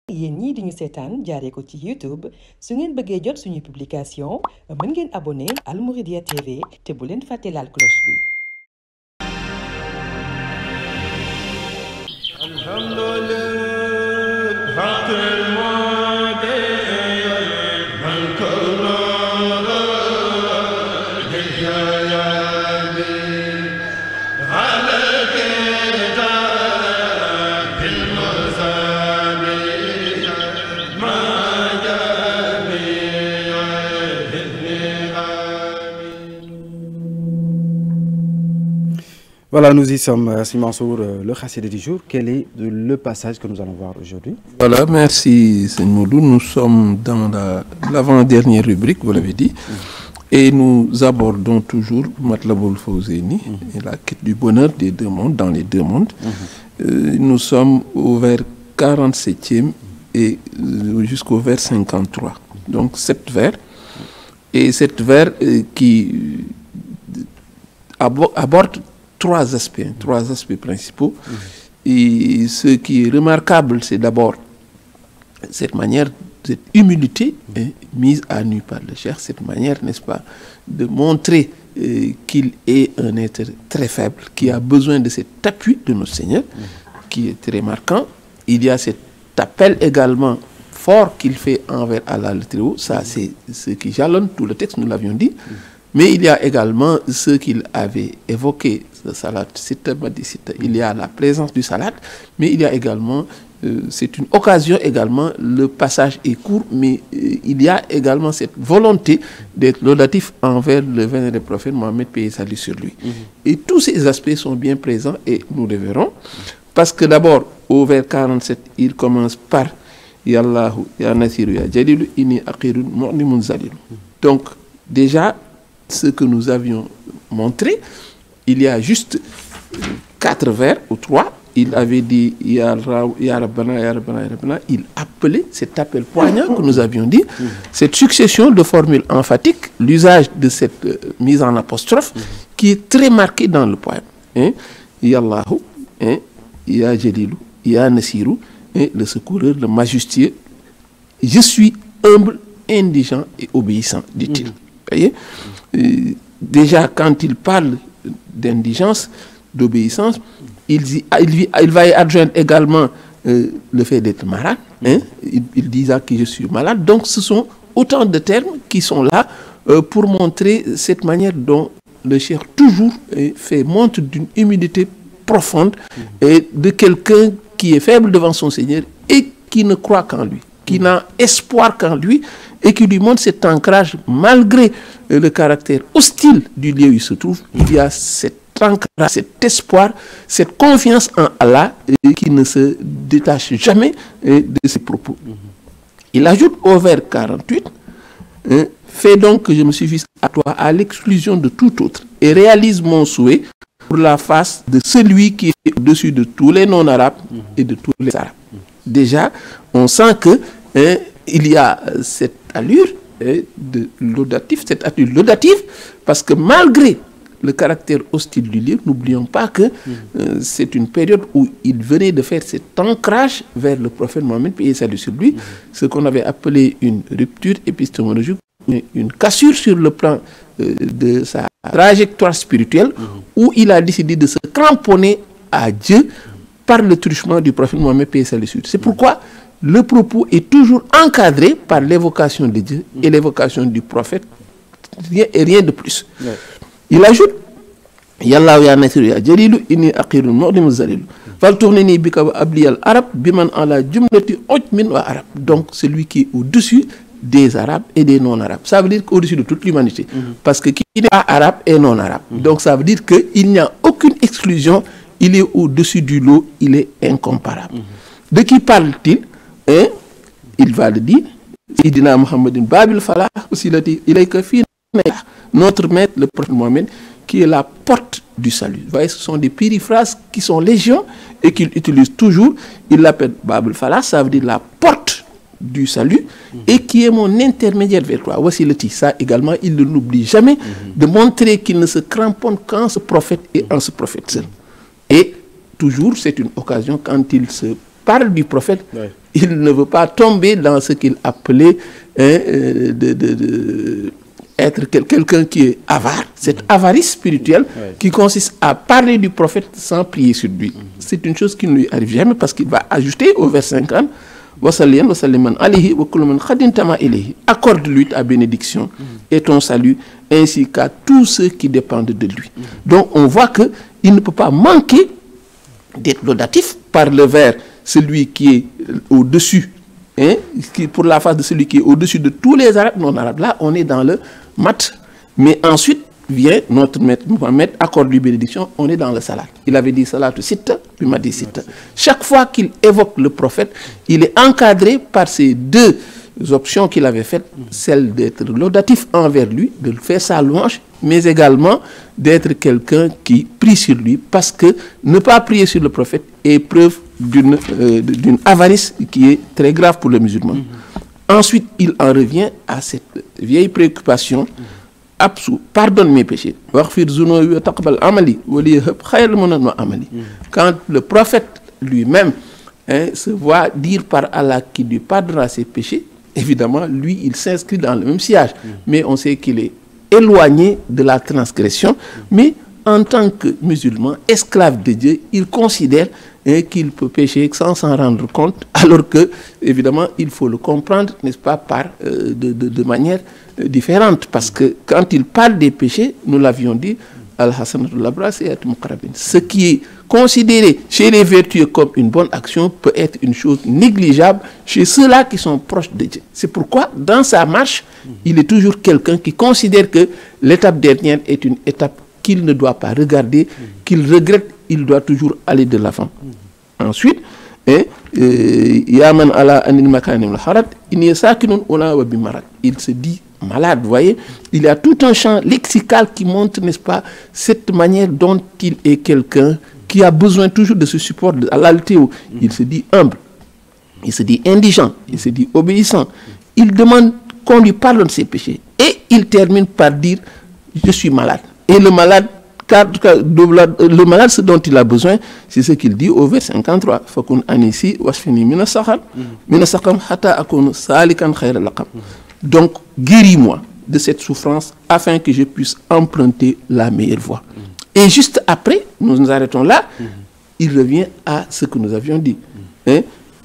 yéen ñii di ñu seetaan jaaree ko ci YouTube su ngeen bëggee jot suñu publication mën ngeen abonné Al Mouridiyyah TV te bu leen fàtte laal cloche bi. Voilà, nous y sommes, Sëñ Mansour, le Khassida du jour. Quel est le passage que nous allons voir aujourd'hui? Voilà, merci Sëñ Modou. Nous sommes dans l'avant-dernière rubrique, vous l'avez dit, et nous abordons toujours Matlaboul Fawzeyni et la quête du bonheur des deux mondes, dans les deux mondes. Nous sommes au vers 47e et jusqu'au vers 53. Donc 7 vers. Et 7 vers qui abordent trois aspects principaux. Et ce qui est remarquable, c'est d'abord cette humilité mise à nu par le Cheikh, cette manière, n'est-ce pas, de montrer qu'il est un être très faible, qui a besoin de cet appui de notre Seigneur, qui est très marquant. Il y a cet appel également fort qu'il fait envers Allah le Très-Haut, ça c'est ce qui jalonne tout le texte, nous l'avions dit. Mais il y a également ce qu'il avait évoqué, le salat, il y a la présence du salat, mais il y a également, c'est une occasion également, le passage est court, mais il y a également cette volonté d'être laudatif envers le vénéré prophète Mohammed, paix et salut sur lui. Et tous ces aspects sont bien présents et nous les verrons, parce que d'abord, au vers 47, il commence par Ya Allahu, Ya Nasiru, Ya Jalilu, Inni Aqirun, Mu'limun Zalilu. Donc, déjà, ce que nous avions montré, il y a juste 4 vers ou 3, il avait dit Ya Rabbana, Ya Rabbana, Ya Rabbana, il appelait cet appel poignant que nous avions dit, cette succession de formules emphatiques, l'usage de cette mise en apostrophe qui est très marquée dans le poème. Ya Allahu, Ya Jalilu, Ya Nasiru, le secoureur, le majestueux, je suis humble, indigent et obéissant, dit-il. Voyez? Déjà, quand il parle d'indigence, d'obéissance, il va y adjoindre également le fait d'être malade. Il dit que je suis malade. Donc, ce sont autant de termes qui sont là pour montrer cette manière dont le Cheikh toujours fait montre d'une humilité profonde et de quelqu'un qui est faible devant son Seigneur et qui ne croit qu'en lui, qui n'a espoir qu'en lui, et qui lui montre cet ancrage malgré le caractère hostile du lieu où il se trouve. Il y a cet ancrage, cet espoir, cette confiance en Allah qui ne se détache jamais de ses propos. Il ajoute au vers 48, fais donc que je me suffise à toi à l'exclusion de tout autre et réalise mon souhait pour la face de celui qui est au-dessus de tous les non-arabes et de tous les arabes. Déjà, on sent que il y a cette allure de laudatif, cette attitude laudative, parce que malgré le caractère hostile du livre, n'oublions pas que c'est une période où il venait de faire cet ancrage vers le prophète Mohammed, paix et salut sur lui, ce qu'on avait appelé une rupture épistémologique, une cassure sur le plan de sa trajectoire spirituelle, où il a décidé de se cramponner à Dieu par le truchement du prophète Mohammed, paix et salut sur lui. C'est pourquoi le propos est toujours encadré par l'évocation de Dieu et l'évocation du prophète, rien de plus. Il ajoute Yallahu ya Nasiru ya Jalilu inni aqirun mu'limun zalilu fal tourneni bika wa abliyal arab biman ala jumlati ujmin wa arab. Donc celui qui est au-dessus des arabes et des non-arabes. Ça veut dire qu'au-dessus de toute l'humanité. Parce que qui n'est pas arabe est non-arabe. Donc ça veut dire qu'il n'y a aucune exclusion, il est au-dessus du lot, il est incomparable. De qui parle-t-il? Il va le dire, Sayyidina Muhammadin Babil Falah, notre maître, le prophète Mohammed, qui est la porte du salut. Vous voyez, ce sont des périphrases qui sont légion et qu'il utilise toujours. Il l'appelle Babil Falah, ça veut dire la porte du salut et qui est mon intermédiaire vers toi. Voici le titre. Ça également, il ne l'oublie jamais de montrer qu'il ne se cramponne qu'en ce prophète et en ce prophète seul. Et toujours, c'est une occasion quand il se parle du prophète, Ouais. il ne veut pas tomber dans ce qu'il appelait être quelqu'un qui est avare, cette avarice spirituelle qui consiste à parler du prophète sans prier sur lui. C'est une chose qui ne lui arrive jamais parce qu'il va ajouter au vers 50 accorde-lui ta bénédiction et ton salut ainsi qu'à tous ceux qui dépendent de lui. Donc on voit qu'il ne peut pas manquer d'être laudatif par le vers celui qui est au-dessus, pour la face de celui qui est au-dessus de tous les arabes non arabes. Là on est dans le mat, mais ensuite vient notre maître Mohamed, accorde-lui bénédiction, on est dans le salat. Il avait dit salat sitta, puis m'a dit sitta. Chaque fois qu'il évoque le prophète, il est encadré par ces deux options qu'il avait faites, celle d'être laudatif envers lui, de faire sa louange, mais également d'être quelqu'un qui prie sur lui, parce que ne pas prier sur le prophète est preuve d'une avarice qui est très grave pour le musulman. Ensuite, il en revient à cette vieille préoccupation. Pardonne mes péchés. Quand le prophète lui-même se voit dire par Allah qu'il lui pardonnera ses péchés, évidemment, lui, il s'inscrit dans le même sillage. Mais on sait qu'il est éloigné de la transgression. Mais en tant que musulman, esclave de Dieu, il considère qu'il peut pécher sans s'en rendre compte, alors que, évidemment, il faut le comprendre, n'est-ce pas, de manière différente. Parce que quand il parle des péchés, nous l'avions dit, ce qui est considéré chez les vertueux comme une bonne action peut être une chose négligeable chez ceux-là qui sont proches de Dieu. C'est pourquoi, dans sa marche, il est toujours quelqu'un qui considère que l'étape dernière est une étape qu'il ne doit pas regarder, qu'il regrette, il doit toujours aller de l'avant. Ensuite, il se dit malade, vous voyez. Il y a tout un champ lexical qui montre, n'est-ce pas, cette manière dont il est quelqu'un qui a besoin toujours de ce support de Allah. Il se dit humble, il se dit indigent, il se dit obéissant. Il demande qu'on lui pardonne ses péchés. Et il termine par dire, je suis malade. Et le malade, ce dont il a besoin, c'est ce qu'il dit au vers 53. Donc, guéris-moi de cette souffrance afin que je puisse emprunter la meilleure voie. Et juste après, nous nous arrêtons là, il revient à ce que nous avions dit.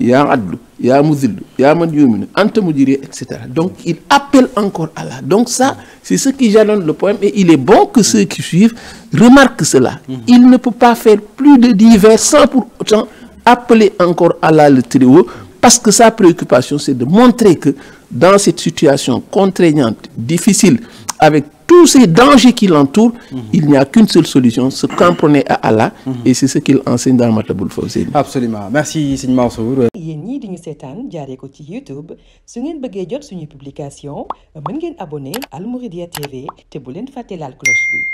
Ya Adlu, Ya Muzillu, Ya Man Yuminu, Anta Mudiri, etc. Donc, il appelle encore Allah. Donc, ça, c'est ce qui jalonne le poème. Et il est bon que ceux qui suivent remarquent cela. Il ne peut pas faire plus de 10 vers sans pour autant appeler encore Allah le Très-Haut, parce que sa préoccupation, c'est de montrer que dans cette situation contraignante, difficile, avec tous ces dangers qui l'entourent, il n'y a qu'une seule solution, se cramponner à Allah, et c'est ce qu'il enseigne dans Matlabul Fawzayni. Absolument. Merci, Seigneur Mansour. yéen ñii di ñu seetaan jaaree ko ci YouTube su ngeen bëggee jot suñu publication mën ngeen abonné Al Mouridiyyah TV te bu leen fàtte laal cloche bi.